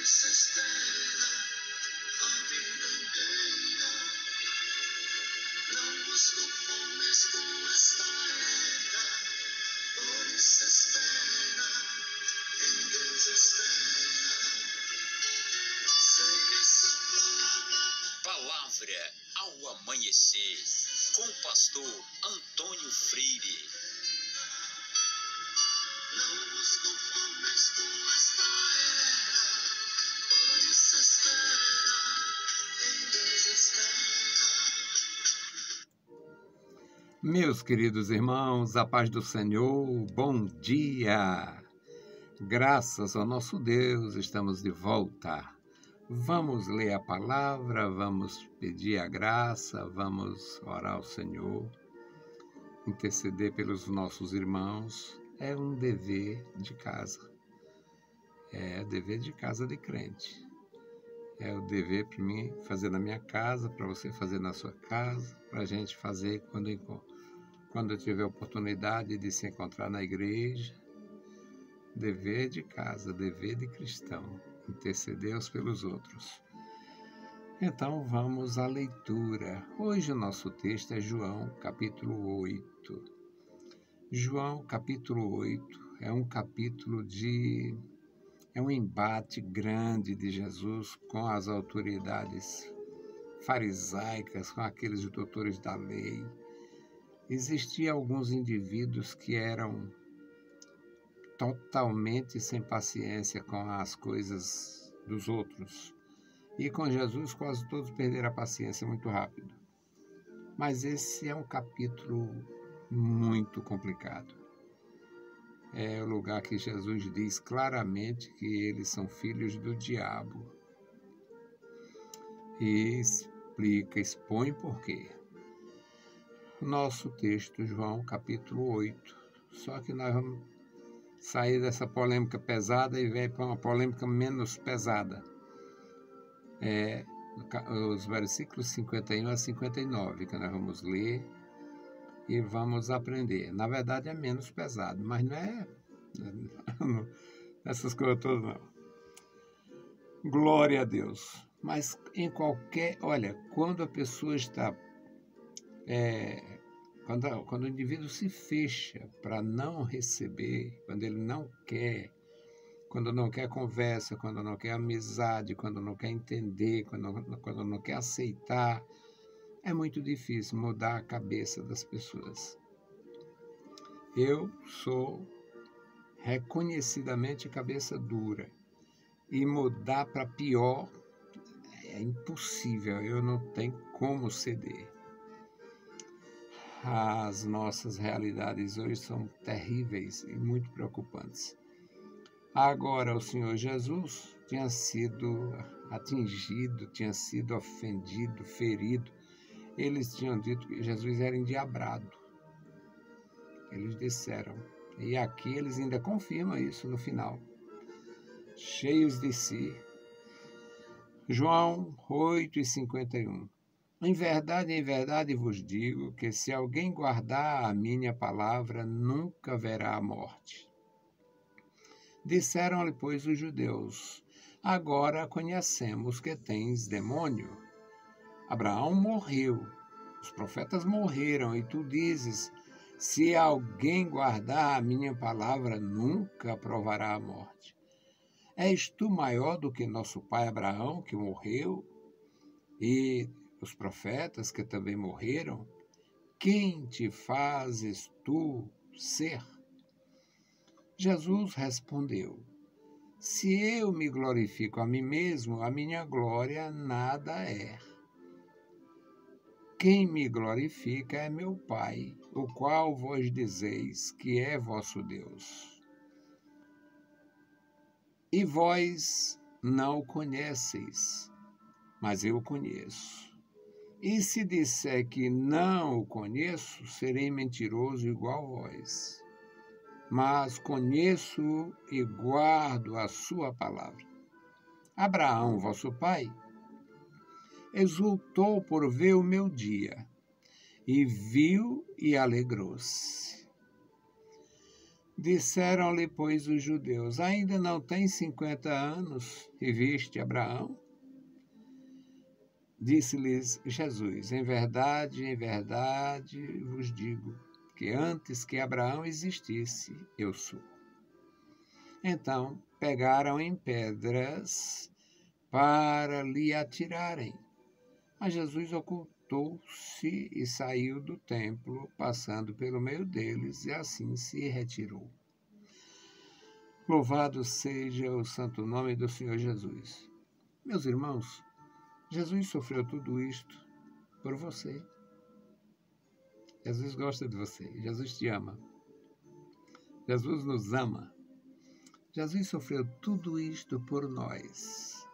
isso espera a vida inteira. Não vos conformes com esta era, por isso espera, em Deus espera. Sei que essa Palavra ao amanhecer, com o pastor Antônio Freire. não vos conformes com esta era, por isso espera, em Deus espera. Meus queridos irmãos, a paz do Senhor, bom dia! Graças ao nosso Deus, estamos de volta. Vamos ler a palavra, vamos pedir a graça, vamos orar ao Senhor, interceder pelos nossos irmãos. É um dever de casa. É dever de casa de crente. É o dever para mim fazer na minha casa, para você fazer na sua casa, para a gente fazer quando eu tiver oportunidade de se encontrar na igreja. Dever de casa, dever de cristão, interceder uns pelos outros. Então vamos à leitura. Hoje o nosso texto é João, capítulo 8. João, capítulo 8, é um capítulo é um embate grande de Jesus com as autoridades farisaicas, com aqueles doutores da lei. Existiam alguns indivíduos que eram totalmente sem paciência com as coisas dos outros. E com Jesus quase todos perderam a paciência muito rápido. Mas esse é um capítulo muito complicado. É o lugar que Jesus diz claramente que eles são filhos do diabo. E expõe por quê. Nosso texto, João, capítulo 8. Só que nós vamos sair dessa polêmica pesada e vir para uma polêmica menos pesada. Os versículos 51 a 59, que nós vamos ler e vamos aprender. Na verdade, é menos pesado, mas não é essas coisas todas, não. Glória a Deus. Mas quando a pessoa está... Quando o indivíduo se fecha para não receber, quando ele não quer, quando não quer conversa, quando não quer amizade, quando não quer entender, quando não quer aceitar, é muito difícil mudar a cabeça das pessoas. Eu sou reconhecidamente cabeça dura e mudar para pior é impossível, eu não tenho como ceder. As nossas realidades hoje são terríveis e muito preocupantes. Agora, o Senhor Jesus tinha sido atingido, tinha sido ofendido, ferido. Eles tinham dito que Jesus era endiabrado. Eles disseram. E aqui eles ainda confirmam isso no final. Cheios de si. João 8:51. Em verdade vos digo que se alguém guardar a minha palavra, nunca verá a morte. Disseram-lhe, pois, os judeus: agora conhecemos que tens demônio. Abraão morreu, os profetas morreram, e tu dizes: se alguém guardar a minha palavra, nunca provará a morte. És tu maior do que nosso pai Abraão, que morreu, e os profetas que também morreram? Quem te fazes tu ser? Jesus respondeu: se eu me glorifico a mim mesmo, a minha glória nada é. Quem me glorifica é meu Pai, o qual vós dizeis que é vosso Deus. E vós não o conheceis, mas eu o conheço. E se disser que não o conheço, serei mentiroso igual a vós. Mas conheço e guardo a sua palavra. Abraão, vosso pai, exultou por ver o meu dia, e viu e alegrou-se. Disseram-lhe, pois, os judeus: ainda não tens 50 anos e viste Abraão? Disse-lhes Jesus: em verdade vos digo que antes que Abraão existisse, eu sou. Então pegaram em pedras para lhe atirarem. Mas Jesus ocultou-se e saiu do templo, passando pelo meio deles, e assim se retirou. Louvado seja o santo nome do Senhor Jesus. Meus irmãos, Jesus sofreu tudo isto por você. Jesus gosta de você. Jesus te ama. Jesus nos ama. Jesus sofreu tudo isto por nós.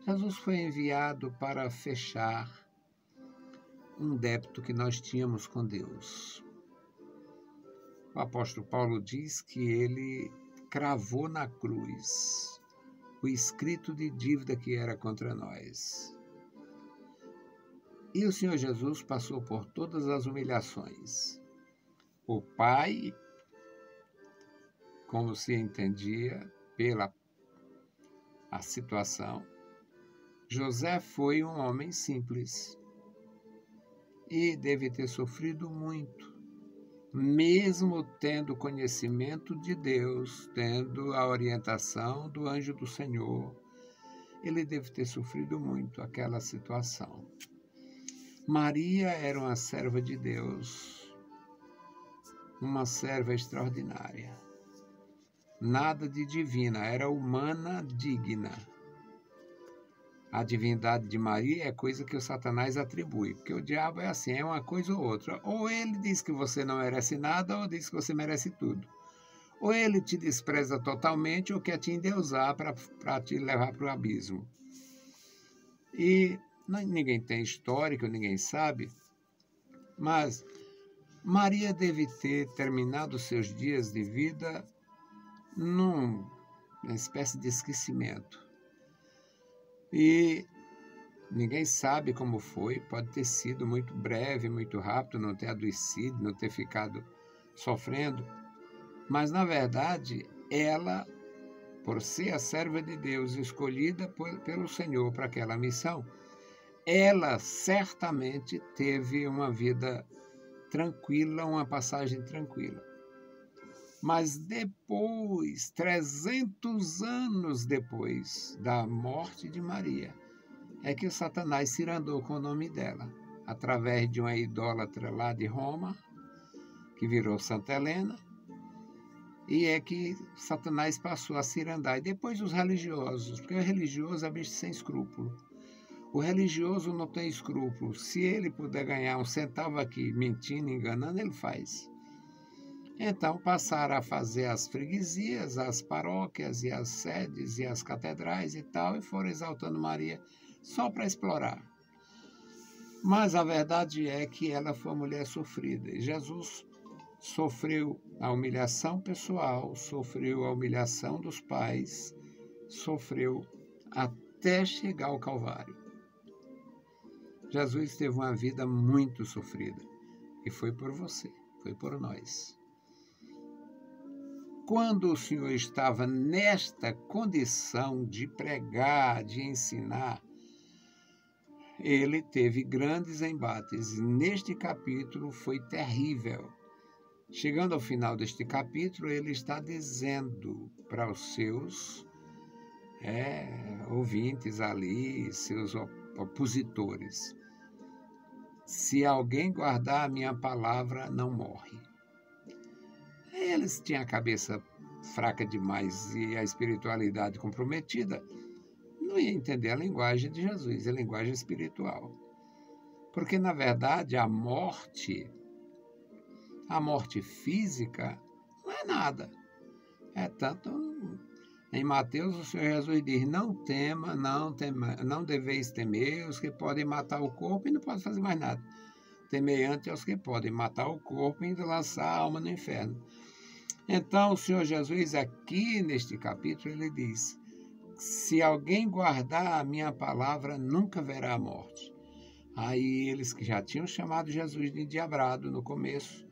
Jesus foi enviado para fechar um débito que nós tínhamos com Deus. O apóstolo Paulo diz que ele cravou na cruz o escrito de dívida que era contra nós. E o Senhor Jesus passou por todas as humilhações. O Pai, como se entendia pela a situação, José foi um homem simples e deve ter sofrido muito, mesmo tendo conhecimento de Deus, tendo a orientação do anjo do Senhor. Ele deve ter sofrido muito aquela situação. Maria era uma serva de Deus, uma serva extraordinária. Nada de divina, era humana digna. A divindade de Maria é coisa que o Satanás atribui, porque o diabo é assim, é uma coisa ou outra. Ou ele diz que você não merece nada, ou diz que você merece tudo. Ou ele te despreza totalmente, ou quer te endeusar para te levar para o abismo. E ninguém tem histórico, ninguém sabe, mas Maria deve ter terminado seus dias de vida numa espécie de esquecimento. E ninguém sabe como foi, pode ter sido muito breve, muito rápido, não ter adoecido, não ter ficado sofrendo. Mas, na verdade, ela, por ser a serva de Deus escolhida pelo Senhor para aquela missão, ela certamente teve uma vida tranquila, uma passagem tranquila. Mas depois, 300 anos depois da morte de Maria, é que o Satanás se irandou com o nome dela, através de uma idólatra lá de Roma, que virou Santa Helena, e é que Satanás passou a se irandar. E depois os religiosos, porque o religioso é bicho sem escrúpulo. O religioso não tem escrúpulo. Se ele puder ganhar um centavo aqui, mentindo, enganando, ele faz. Então passaram a fazer as freguesias, as paróquias e as sedes e as catedrais e tal, e foram exaltando Maria só para explorar. Mas a verdade é que ela foi uma mulher sofrida. E Jesus sofreu a humilhação pessoal, sofreu a humilhação dos pais, sofreu até chegar ao Calvário. Jesus teve uma vida muito sofrida. E foi por você, foi por nós. Quando o Senhor estava nesta condição de pregar, de ensinar, ele teve grandes embates. E neste capítulo foi terrível. Chegando ao final deste capítulo, ele está dizendo para os seus ouvintes ali, seus opositores: se alguém guardar a minha palavra, não morre. Eles tinham a cabeça fraca demais e a espiritualidade comprometida, não ia entender a linguagem de Jesus, a linguagem espiritual. Porque, na verdade, a morte física não é nada. É tanto, em Mateus, o Senhor Jesus diz: não tema, não deveis temer os que podem matar o corpo e não podem fazer mais nada. Temei ante aos que podem matar o corpo e lançar a alma no inferno. Então, o Senhor Jesus, aqui neste capítulo, ele diz: se alguém guardar a minha palavra, nunca verá a morte. Aí eles que já tinham chamado Jesus de endiabrado no começo,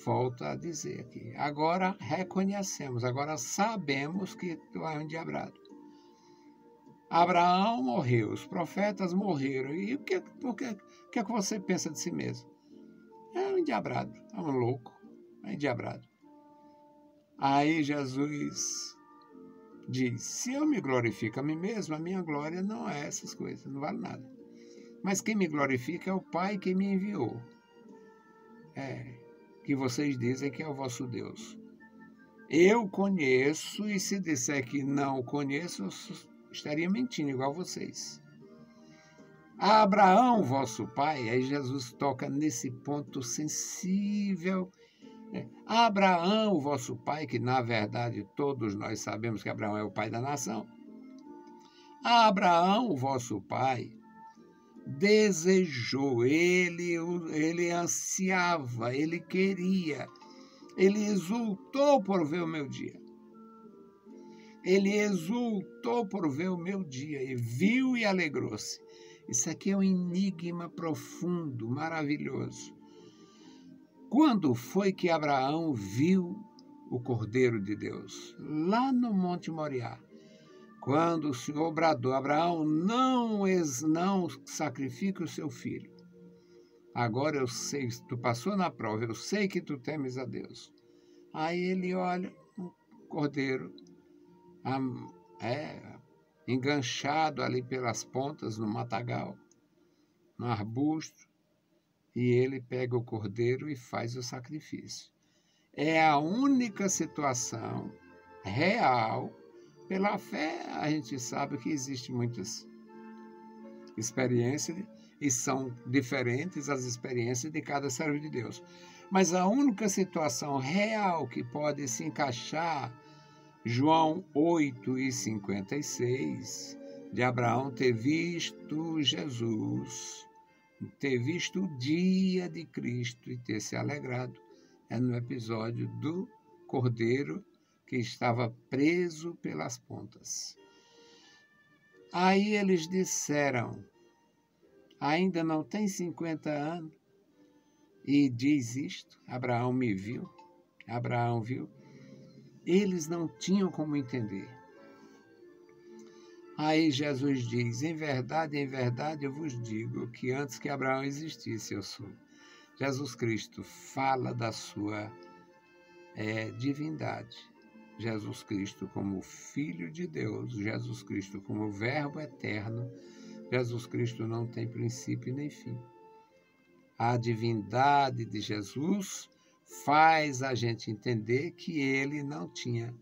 volta a dizer aqui. Agora reconhecemos, agora sabemos que tu és um endiabrado. Abraão morreu, os profetas morreram. E o que você pensa de si mesmo? É um endiabrado, é um louco, é um endiabrado. Aí Jesus diz, se eu me glorifico a mim mesmo, a minha glória não é essas coisas, não vale nada. Mas quem me glorifica é o Pai que me enviou. Que vocês dizem que é o vosso Deus. Eu conheço, e se disser que não conheço, eu estaria mentindo, igual vocês. A Abraão, vosso pai, aí Jesus toca nesse ponto sensível. Abraão, vosso pai, que na verdade todos nós sabemos que Abraão é o pai da nação. Abraão, vosso pai, desejou, ele ansiava, ele queria, ele exultou por ver o meu dia. Ele exultou por ver o meu dia e viu e alegrou-se. Isso aqui é um enigma profundo, maravilhoso. Quando foi que Abraão viu o Cordeiro de Deus? Lá no Monte Moriá. Quando o Senhor bradou, Abraão, não sacrifique o seu filho. Agora eu sei, tu passou na prova, eu sei que tu temes a Deus. Aí ele olha o Cordeiro, enganchado ali pelas pontas no matagal, no arbusto, e ele pega o cordeiro e faz o sacrifício. É a única situação real. Pela fé, a gente sabe que existem muitas experiências e são diferentes as experiências de cada servo de Deus. Mas a única situação real que pode se encaixar, João 8:56, de Abraão ter visto Jesus, ter visto o dia de Cristo e ter se alegrado, é no episódio do Cordeiro que estava preso pelas pontas. Aí eles disseram, ainda não tem 50 anos, e diz isto, Abraão me viu, Abraão viu. Eles não tinham como entender. Aí Jesus diz, em verdade eu vos digo que antes que Abraão existisse, eu sou. Jesus Cristo fala da sua divindade. Jesus Cristo como Filho de Deus, Jesus Cristo como Verbo eterno, Jesus Cristo não tem princípio nem fim. A divindade de Jesus faz a gente entender que ele não tinha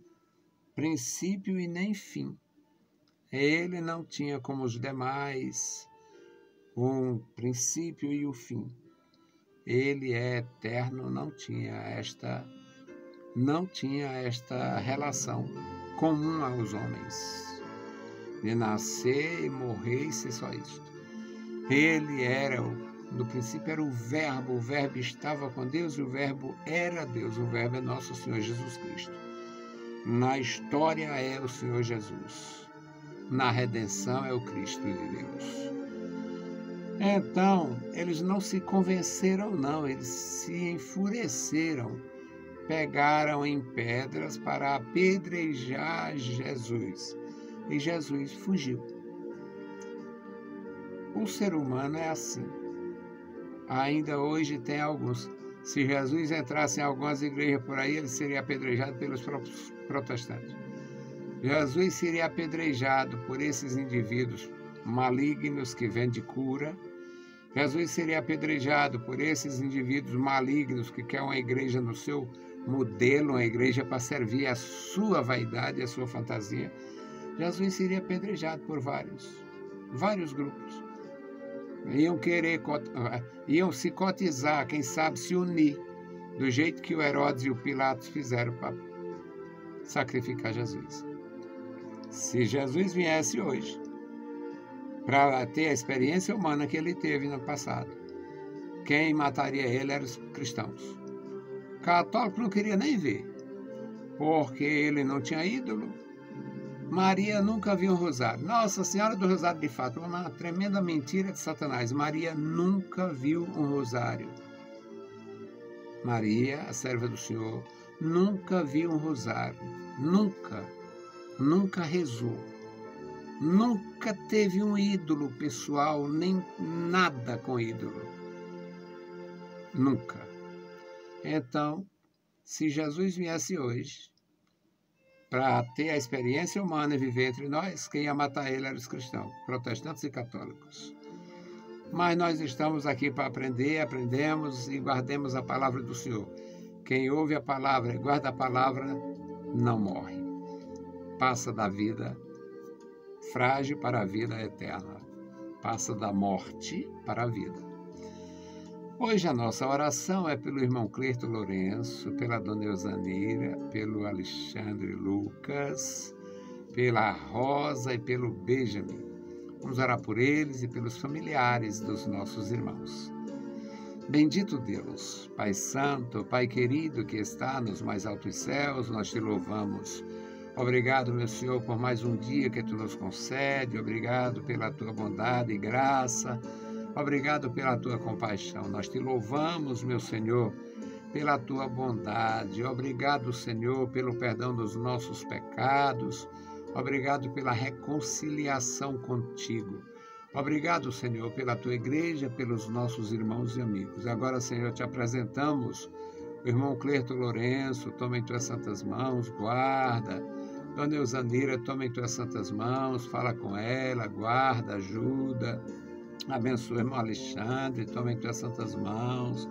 princípio e nem fim. Ele não tinha, como os demais, um princípio e o fim. Ele é eterno, não tinha esta relação comum aos homens, de nascer e morrer e ser só isto. Ele era, no princípio era o Verbo estava com Deus e o Verbo era Deus, o Verbo é nosso Senhor Jesus Cristo. Na história é o Senhor Jesus, na redenção é o Cristo de Deus. Então, eles não se convenceram não, eles se enfureceram, pegaram em pedras para apedrejar Jesus. E Jesus fugiu. O ser humano é assim. Ainda hoje tem alguns. Se Jesus entrasse em algumas igrejas por aí, ele seria apedrejado pelos próprios protestantes. Jesus seria apedrejado por esses indivíduos malignos que vendem cura. Jesus seria apedrejado por esses indivíduos malignos que querem uma igreja no seu modelo, uma igreja para servir a sua vaidade, a sua fantasia. Jesus seria apedrejado por vários grupos. Iam se cotizar, quem sabe se unir, do jeito que o Herodes e o Pilatos fizeram para sacrificar Jesus. Se Jesus viesse hoje, para ter a experiência humana que ele teve no passado, quem mataria ele eram os cristãos. Católico não queria nem ver, porque ele não tinha ídolo. Maria nunca viu um rosário. Nossa Senhora do Rosário de Fátima, uma tremenda mentira de Satanás. Maria nunca viu um rosário. Maria, a serva do Senhor, nunca viu um rosário, nunca rezou, nunca teve um ídolo pessoal, nem nada com ídolo. Nunca. Então, se Jesus viesse hoje para ter a experiência humana e viver entre nós, quem ia matar ele eram os cristãos, protestantes e católicos. Mas nós estamos aqui para aprender, aprendemos e guardemos a palavra do Senhor. Quem ouve a palavra e guarda a palavra não morre. Passa da vida frágil para a vida eterna. Passa da morte para a vida. Hoje a nossa oração é pelo irmão Cleito Lourenço, pela dona Eusanira, pelo Alexandre Lucas, pela Rosa e pelo Benjamin. Vamos orar por eles e pelos familiares dos nossos irmãos. Bendito Deus, Pai Santo, Pai querido que está nos mais altos céus, nós te louvamos. Obrigado, meu Senhor, por mais um dia que tu nos concede. Obrigado pela tua bondade e graça. Obrigado pela tua compaixão. Nós te louvamos, meu Senhor, pela tua bondade. Obrigado, Senhor, pelo perdão dos nossos pecados. Obrigado pela reconciliação contigo. Obrigado, Senhor, pela tua igreja, pelos nossos irmãos e amigos. Agora, Senhor, te apresentamos o irmão Cleito Lourenço, toma em tuas santas mãos, guarda. Dona Eusanira, toma em tuas santas mãos, fala com ela, guarda, ajuda. Abençoa o irmão Alexandre, toma em tuas santas mãos.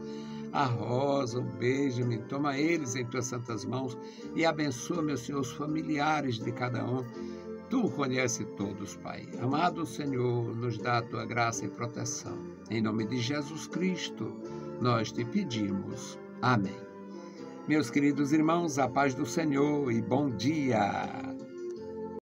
A Rosa, o Benjamin, toma eles em tuas santas mãos e abençoa, meu Senhor, os familiares de cada um. Tu conhece todos, Pai. Amado Senhor, nos dá a tua graça e proteção. Em nome de Jesus Cristo, nós te pedimos. Amém. Meus queridos irmãos, a paz do Senhor e bom dia.